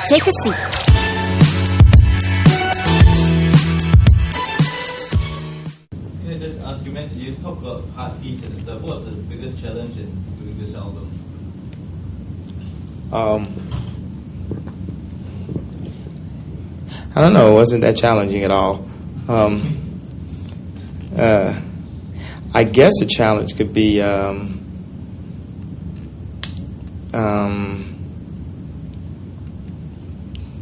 Take a seat. Can I just ask, you talk about hard feats and stuff. What's the biggest challenge in doing this album? I don't know. It wasn't that challenging at all. I guess a challenge could be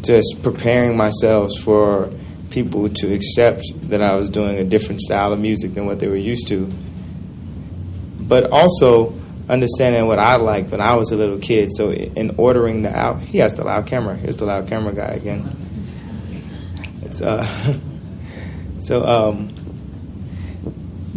just preparing myself for people to accept that I was doing a different style of music than what they were used to. But also understanding what I liked when I was a little kid. So in ordering the album, he has the loud camera. Here's the loud camera guy again.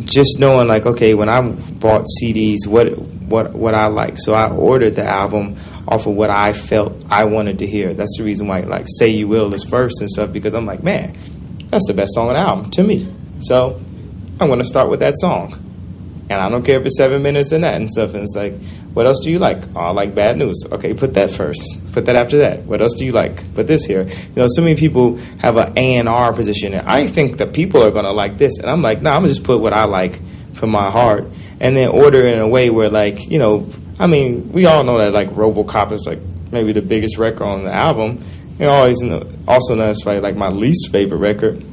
Just knowing, like, okay, when I bought CDs, what I like. So I ordered the album off of what I felt I wanted to hear. That's the reason why, like, Say You Will is first and stuff, because I'm like, man, that's the best song on the album to me. So I'm going to start with that song. And I don't care if it's 7 minutes and that and stuff. And it's like, what else do you like? Oh, I like Bad News. Okay, put that first. Put that after that. What else do you like? Put this here. You know, so many people have an A&R position. And I think the people are going to like this. And I'm like, no, I'm going to just put what I like from my heart. And then order in a way where, like, you know, I mean, we all know that, like, RoboCop is, like, maybe the biggest record on the album. You know, always also known as, like, my least favorite record.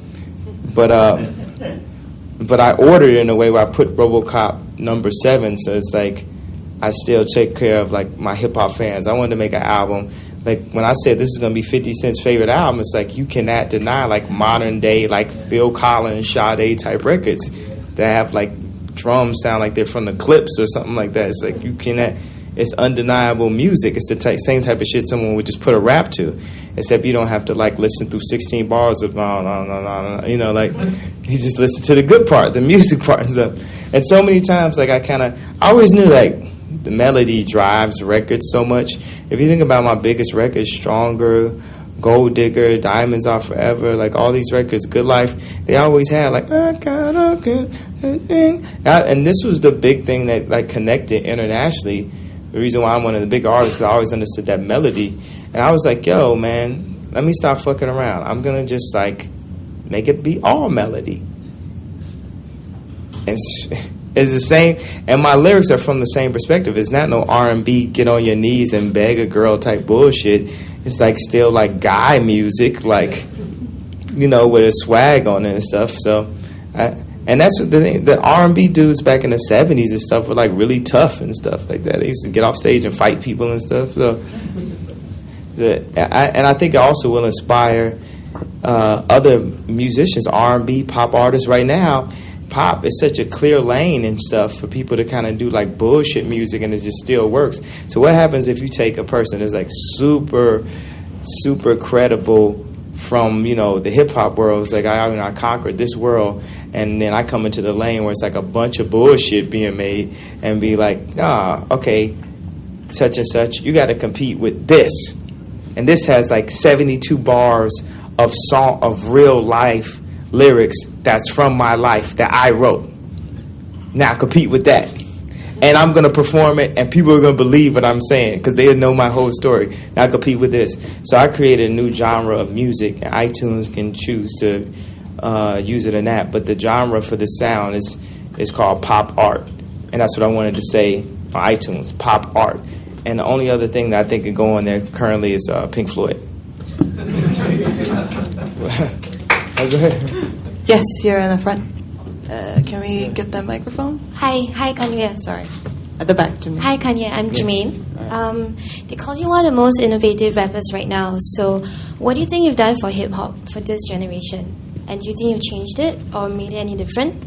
But I ordered it in a way where I put RoboCop number 7, so it's like I still take care of, like, my hip-hop fans. I wanted to make an album. Like, when I said this is going to be 50 Cent's favorite album, it's like you cannot deny, like, modern-day, like, Phil Collins, Sade type records that have, like, drums sound like they're from the Clips or something like that. It's like you cannot... It's undeniable music. It's the same type of shit someone would just put a rap to, except you don't have to, like, listen through 16 bars of no, you know, like, you just listen to the good part, the music part and stuff. And so many times, like, I always knew, like, the melody drives records so much. If you think about my biggest records, Stronger, Gold Digger, Diamonds Are Forever, like, all these records, Good Life, they always had, like, I got a good thing. And this was the big thing that, like, connected internationally. The reason why I'm one of the big artists, because I always understood that melody. And I was like, yo, man, let me stop fucking around. I'm going to just, like, make it be all melody. And it's the same. And my lyrics are from the same perspective. It's not no R&B, get on your knees and beg a girl type bullshit. It's, like, still, like, guy music, like, you know, with a swag on it and stuff. So, and that's what the R&B dudes back in the 70s and stuff were, like, really tough and stuff like that. They used to get off stage and fight people and stuff. So, I think it also will inspire other musicians, R&B, pop artists. Right now, pop is such a clear lane and stuff for people to kind of do, like, bullshit music, and it just still works. So what happens if you take a person that's, like, super, super credible from, you know, the hip-hop world? It's like, I conquered this world, and then I come into the lane where it's like a bunch of bullshit being made, and be like, okay, such and such, you got to compete with this. And this has, like, 72 bars of real life lyrics that's from my life that I wrote. Now compete with that. And I'm going to perform it, and people are going to believe what I'm saying because they know my whole story. Now compete with this. So I created a new genre of music, and iTunes can choose to use it in that. But the genre for the sound is called pop art. And that's what I wanted to say on iTunes, pop art. And the only other thing that I think can go on there currently is Pink Floyd. Yes, you're in the front. Can we get the microphone? Hi, Kanye. Sorry, at the back, Jermaine. Hi, Kanye. I'm Jermaine. They call you one of the most innovative rappers right now. So, what do you think you've done for hip hop for this generation? And do you think you've changed it or made it any different?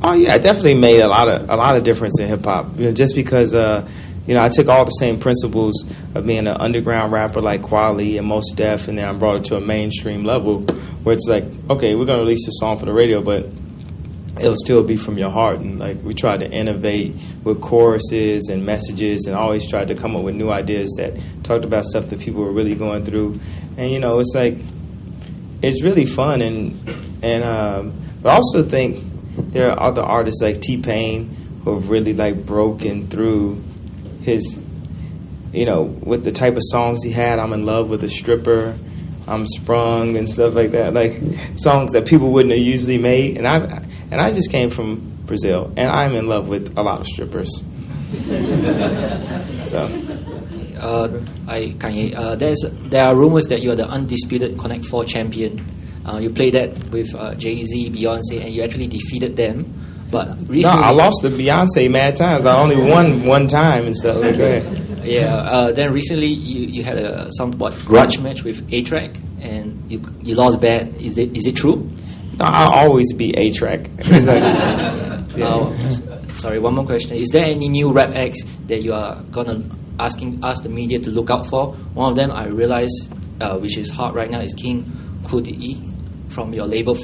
Oh yeah, I definitely made a lot of difference in hip hop. You know, just because I took all the same principles of being an underground rapper like Kweli and Mos Def, and then I brought it to a mainstream level where it's like, okay, we're gonna release this song for the radio, but it'll still be from your heart. And, like, we tried to innovate with choruses and messages, and always tried to come up with new ideas that talked about stuff that people were really going through. And, you know, it's like, it's really fun. But I also think there are other artists like T-Pain who have really, like, broken through his with the type of songs he had, I'm in love with a stripper, I'm sprung and stuff like that, like songs that people wouldn't have usually made. And I just came from Brazil, and I'm in love with a lot of strippers. So, Kanye, there are rumors that you are the undisputed Connect 4 champion. You played that with Jay-Z, Beyonce, and you actually defeated them. But recently, no, I lost to Beyonce mad times. I only won one time and stuff like that. Yeah. Then recently you had a somewhat grudge match with A-Track, and you lost bad. Is it true? No, I'll always be A-Track. Sorry, one more question. Is there any new rap acts that you are gonna ask the media to look out for? One of them I realize, which is hot right now, is King Kudi from your label,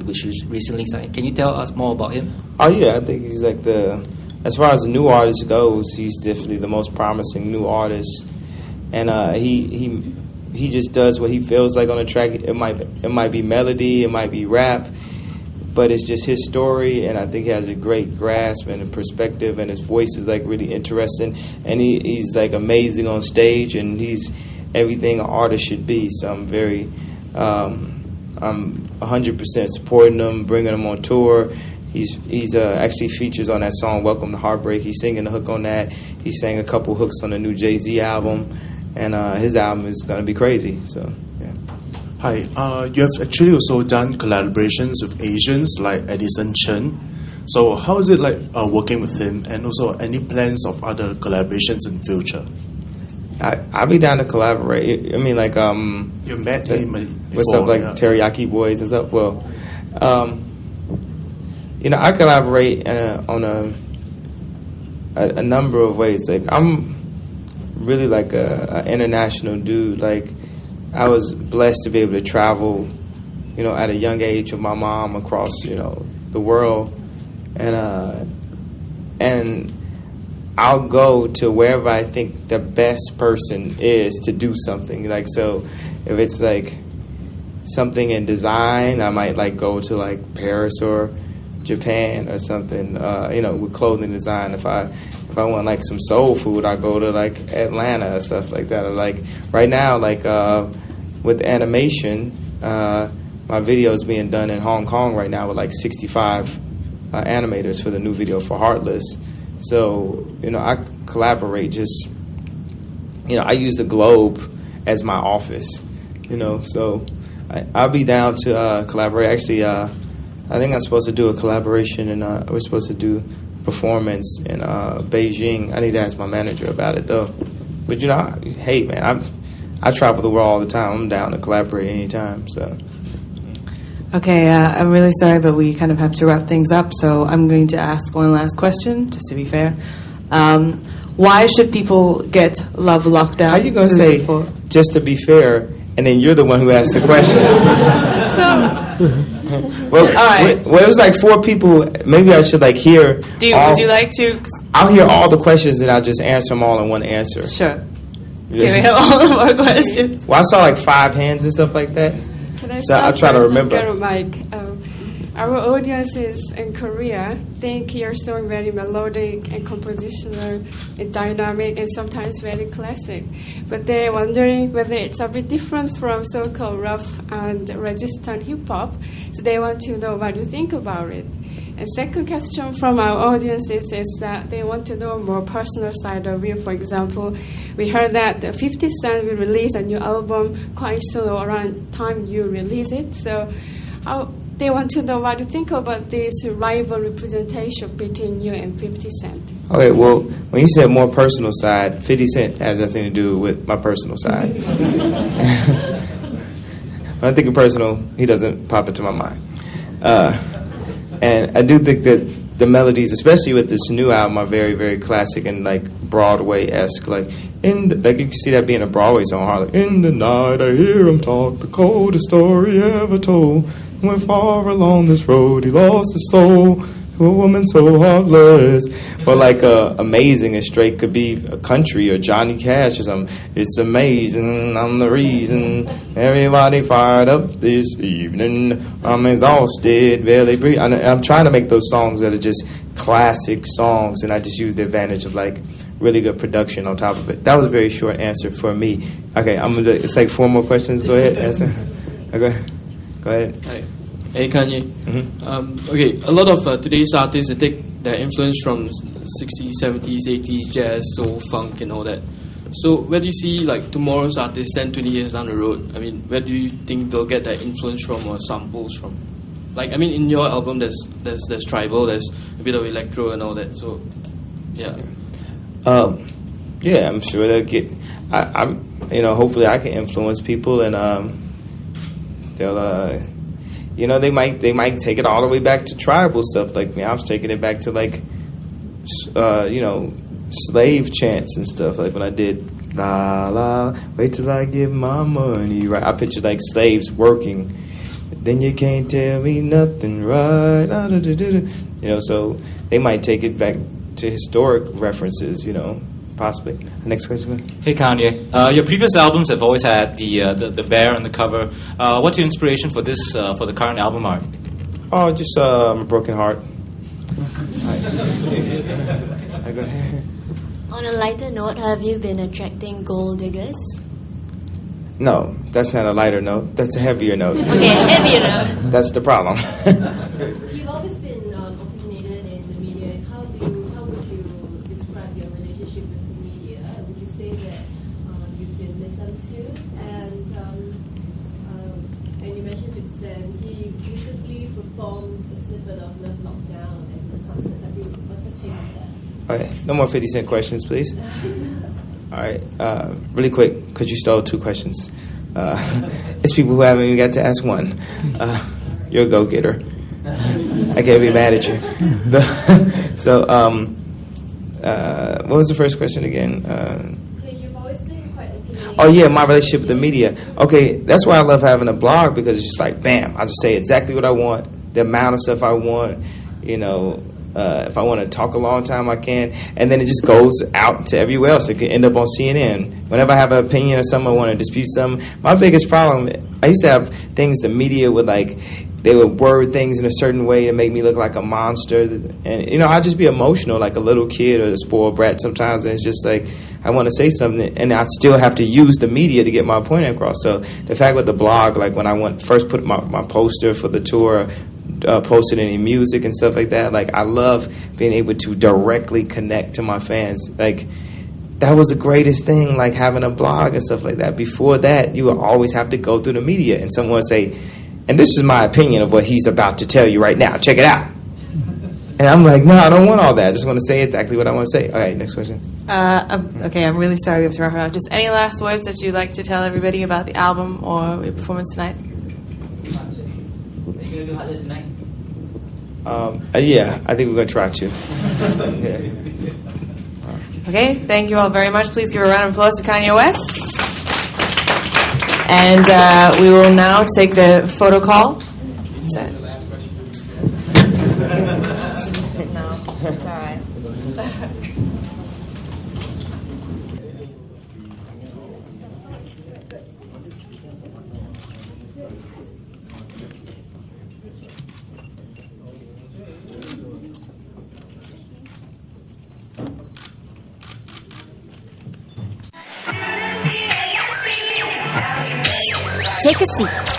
which is recently signed. Can you tell us more about him? Oh yeah, I think he's like as far as the new artist goes, he's definitely the most promising new artist, and he just does what he feels like on a track. It might be melody, it might be rap, but it's just his story, and I think he has a great grasp and a perspective, and his voice is like really interesting, and he's like amazing on stage, and he's everything an artist should be. So I'm very I'm 100% supporting him, bringing him on tour. He's actually features on that song "Welcome to Heartbreak." He's singing the hook on that. He sang a couple hooks on the new Jay-Z album, and his album is gonna be crazy. So yeah. Hi, you have actually also done collaborations with Asians like Edison Chen. So how is it like working with him, and also any plans of other collaborations in future? I'll be down to collaborate. I mean, like you met him before, what's up, like Teriyaki Boys and stuff. Well, I collaborate on a number of ways. Like I'm really like a international dude. Like I was blessed to be able to travel, at a young age with my mom across, the world, and I'll go to wherever I think the best person is to do something. Like, so if it's like something in design, I might like go to like Paris or Japan or something, with clothing design. If I want like some soul food, I go to like Atlanta or stuff like that. Or like right now, like with animation, my video is being done in Hong Kong right now with like 65 animators for the new video for Heartless. So, I collaborate just, I use the Globe as my office, so I'll be down to collaborate. Actually, I think I'm supposed to do a collaboration, and we're supposed to do performance in Beijing. I need to ask my manager about it, though. But, hey, man, I travel the world all the time. I'm down to collaborate anytime, so. Okay, I'm really sorry, but we kind of have to wrap things up, so I'm going to ask one last question, just to be fair. Why should people get Love Lockdown? How are you going to say, just to be fair, and then you're the one who asked the question? Well, all right. Well, it was like 4 people. Maybe I should hear. Would you like to? I'll hear all the questions, and I'll just answer them all in one answer. Sure. Can we have all of our questions? Well, I saw 5 hands and stuff like that. So I'll try to remember. Mike, our audiences in Korea think your song very melodic and compositional and dynamic and sometimes very classic. But they're wondering whether it's a bit different from so-called rough and resistant hip-hop. So they want to know what you think about it. And second question from our audiences is that they want to know more personal side of you. For example, we heard that 50 Cent will release a new album quite soon, or around time you release it. So they want to know what you think about this rival representation between you and 50 Cent. Okay, well, when you said more personal side, 50 Cent has nothing to do with my personal side. When I think of personal, he doesn't pop into my mind. And I do think that the melodies, especially with this new album, are very, very classic and Broadway-esque. You can see that being a Broadway song. Like, in the night I hear him talk, the coldest story ever told. Went far along this road, he lost his soul to a woman so heartless. Or Amazing and Straight could be a country or Johnny Cash or something. It's amazing, I'm the reason everybody fired up this evening. I'm exhausted, barely breathe. I'm trying to make those songs that are just classic songs, and I just use the advantage of really good production on top of it. That was a very short answer for me. Okay, it's like 4 more questions. Go ahead, answer. Okay, go ahead. Hi. Hey, Kanye. Mm-hmm. Okay, a lot of today's artists, they take their influence from 60s, 70s, 80s, jazz, soul, funk, and all that. So where do you see like tomorrow's artists 10, 20 years down the road? I mean, where do you think they'll get their influence from or samples from? Like, I mean, in your album, there's tribal, there's a bit of electro and all that. So, yeah. Yeah, I'm sure they'll get. I'm hopefully I can influence people, and they'll, they might take it all the way back to tribal stuff. Like me, I was taking it back to like, slave chants and stuff. Like when I did la la, wait till I get my money right. I pictured like slaves working. Then you can't tell me nothing, right? So they might take it back to historic references, possibly. Next question. Hey Kanye, your previous albums have always had the bear on the cover. What's your inspiration for this for the current album art? Oh, just a broken heart. On a lighter note, have you been attracting gold diggers? No, that's not a lighter note. That's a heavier note. Okay, heavier note. That's the problem. You've always been opinionated in the media. How would you describe your relationship with the media? Would you say that you've been misunderstood? And you mentioned Big Sen. He recently performed a snippet of Love Lockdown at the concert. What's your take on that? Okay, no more 50 Cent questions, please. All right, really quick, because you stole 2 questions. It's people who haven't even got to ask one. You're a go-getter. I can't be mad at you. What was the first question again? You've always been quite opinionated. Oh, yeah, my relationship with the media. Okay, that's why I love having a blog, because it's just like, bam, I just say exactly what I want, the amount of stuff I want, if I want to talk a long time, I can. And then it just goes out to everywhere else. It could end up on CNN. Whenever I have an opinion or something, I want to dispute something. My biggest problem, I used to have things the media would they would word things in a certain way and make me look like a monster. And, I'd just be emotional like a little kid or a spoiled brat sometimes. And it's just like, I want to say something, and I still have to use the media to get my point across. So the fact with the blog, like when I first put my poster for the tour, posted any music and stuff like that. Like, I love being able to directly connect to my fans. Like, that was the greatest thing, like having a blog and stuff like that. Before that, you would always have to go through the media, and someone would say, and this is my opinion of what he's about to tell you right now. Check it out. And I'm like, no, I don't want all that. I just want to say exactly what I want to say. All right, next question. Okay, I'm really sorry we have to wrap it up. Just any last words that you'd like to tell everybody about the album or your performance tonight? Are you going to do Heartless tonight? Yeah, I think we're going to try to. Yeah. Okay, thank you all very much. Please give a round of applause to Kanye West. And we will now take the photo call. No, it's all right. Take a seat.